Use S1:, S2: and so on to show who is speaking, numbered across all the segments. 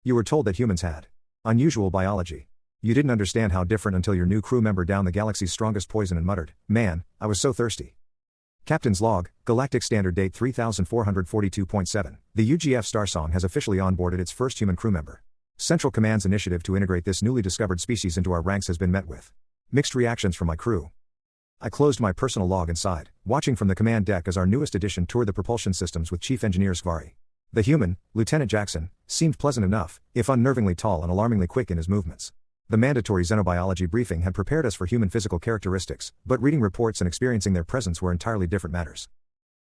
S1: You were told that humans had unusual biology. You didn't understand how different until your new crew member downed the galaxy's strongest poison and muttered, "Man, I was so thirsty." Captain's Log, Galactic Standard Date 3442.7. The UGF Starsong has officially onboarded its first human crew member. Central Command's initiative to integrate this newly discovered species into our ranks has been met with mixed reactions from my crew. I closed my personal log and sighed, watching from the command deck as our newest addition toured the propulsion systems with Chief Engineer Skvari. The human, Lieutenant Jackson, seemed pleasant enough, if unnervingly tall and alarmingly quick in his movements. The mandatory xenobiology briefing had prepared us for human physical characteristics, but reading reports and experiencing their presence were entirely different matters.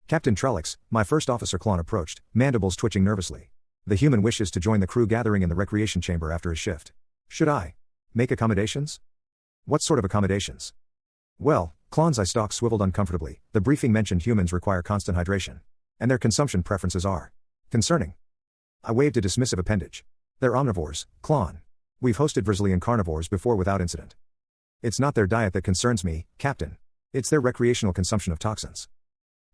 S1: Captain Trellix, my first officer Klon approached, mandibles twitching nervously. The human wishes to join the crew gathering in the recreation chamber after his shift. Should I make accommodations? What sort of accommodations? Well, Klon's eye stalk swiveled uncomfortably. The briefing mentioned humans require constant hydration. And their consumption preferences are concerning. I waved a dismissive appendage. They're omnivores, Klon. We've hosted Vrzilian carnivores before without incident. It's not their diet that concerns me, Captain. It's their recreational consumption of toxins.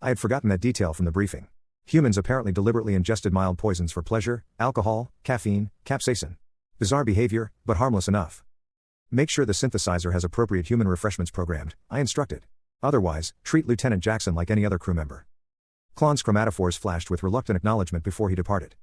S1: I had forgotten that detail from the briefing. Humans apparently deliberately ingested mild poisons for pleasure: alcohol, caffeine, capsaicin. Bizarre behavior, but harmless enough. Make sure the synthesizer has appropriate human refreshments programmed, I instructed. Otherwise, treat Lieutenant Jackson like any other crew member. Klon's chromatophores flashed with reluctant acknowledgement before he departed.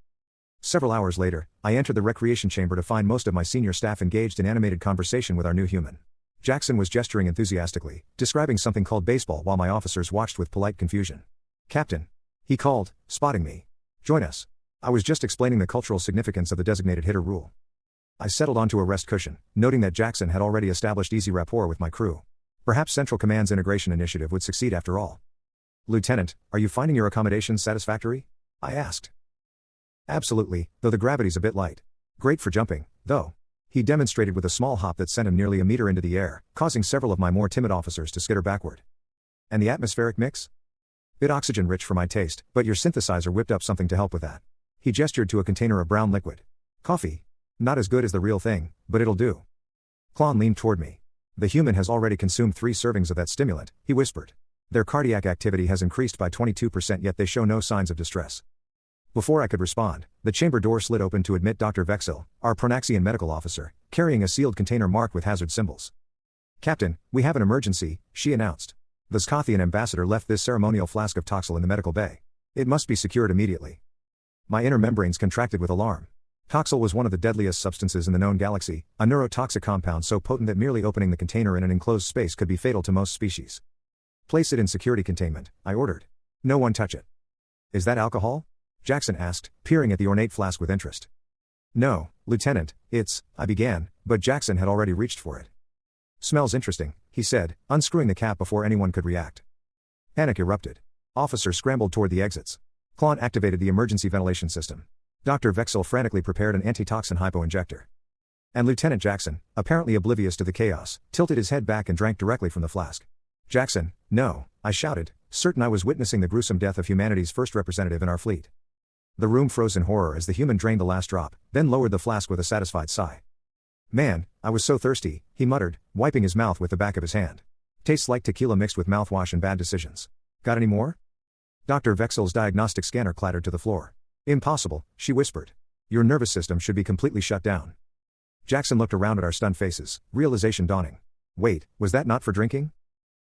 S1: Several hours later, I entered the recreation chamber to find most of my senior staff engaged in animated conversation with our new human. Jackson was gesturing enthusiastically, describing something called baseball while my officers watched with polite confusion. "Captain," he called, spotting me. "Join us." I was just explaining the cultural significance of the designated hitter rule. I settled onto a rest cushion, noting that Jackson had already established easy rapport with my crew. Perhaps Central Command's integration initiative would succeed after all. "Lieutenant, are you finding your accommodations satisfactory?" I asked. "Absolutely, though the gravity's a bit light. Great for jumping, though." He demonstrated with a small hop that sent him nearly a meter into the air, causing several of my more timid officers to skitter backward. "And the atmospheric mix? Bit oxygen-rich for my taste, but your synthesizer whipped up something to help with that." He gestured to a container of brown liquid. "Coffee. Not as good as the real thing, but it'll do." Klon leaned toward me. "The human has already consumed 3 servings of that stimulant," he whispered. "Their cardiac activity has increased by 22%, yet they show no signs of distress." Before I could respond, the chamber door slid open to admit Dr. Vexil, our Pronaxian medical officer, carrying a sealed container marked with hazard symbols. "Captain, we have an emergency," she announced. "The Skothian ambassador left this ceremonial flask of Toxil in the medical bay. It must be secured immediately." My inner membranes contracted with alarm. Toxil was one of the deadliest substances in the known galaxy, a neurotoxic compound so potent that merely opening the container in an enclosed space could be fatal to most species. "Place it in security containment," I ordered. "No one touch it." "Is that alcohol?" Jackson asked, peering at the ornate flask with interest. "No, Lieutenant, it's," I began, but Jackson had already reached for it. "Smells interesting," he said, unscrewing the cap before anyone could react. Panic erupted. Officers scrambled toward the exits. Klon activated the emergency ventilation system. Dr. Vexil frantically prepared an antitoxin hypo-injector. And Lieutenant Jackson, apparently oblivious to the chaos, tilted his head back and drank directly from the flask. "Jackson, no," I shouted, certain I was witnessing the gruesome death of humanity's first representative in our fleet. The room froze in horror as the human drained the last drop, then lowered the flask with a satisfied sigh. "Man, I was so thirsty," he muttered, wiping his mouth with the back of his hand. "Tastes like tequila mixed with mouthwash and bad decisions. Got any more?" Dr. Vexil's diagnostic scanner clattered to the floor. "Impossible," she whispered. "Your nervous system should be completely shut down." Jackson looked around at our stunned faces, realization dawning. "Wait, was that not for drinking?"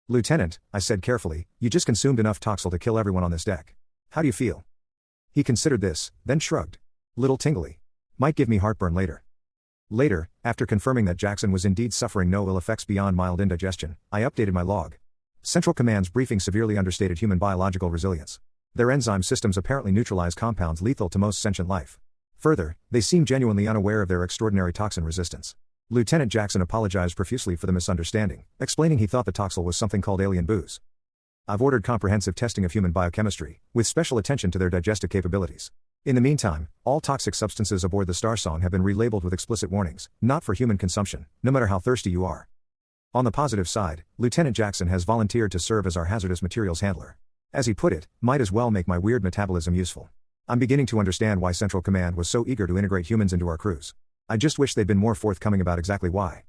S1: "Lieutenant," I said carefully, "you just consumed enough Toxil to kill everyone on this deck. How do you feel?" He considered this, then shrugged. "Little tingly. Might give me heartburn later." Later, after confirming that Jackson was indeed suffering no ill effects beyond mild indigestion, I updated my log. Central Command's briefing severely understated human biological resilience. Their enzyme systems apparently neutralize compounds lethal to most sentient life. Further, they seem genuinely unaware of their extraordinary toxin resistance. Lieutenant Jackson apologized profusely for the misunderstanding, explaining he thought the Toxil was something called alien booze. I've ordered comprehensive testing of human biochemistry, with special attention to their digestive capabilities. In the meantime, all toxic substances aboard the Starsong have been relabeled with explicit warnings, not for human consumption, no matter how thirsty you are. On the positive side, Lieutenant Jackson has volunteered to serve as our hazardous materials handler. As he put it, might as well make my weird metabolism useful. I'm beginning to understand why Central Command was so eager to integrate humans into our crews. I just wish they'd been more forthcoming about exactly why.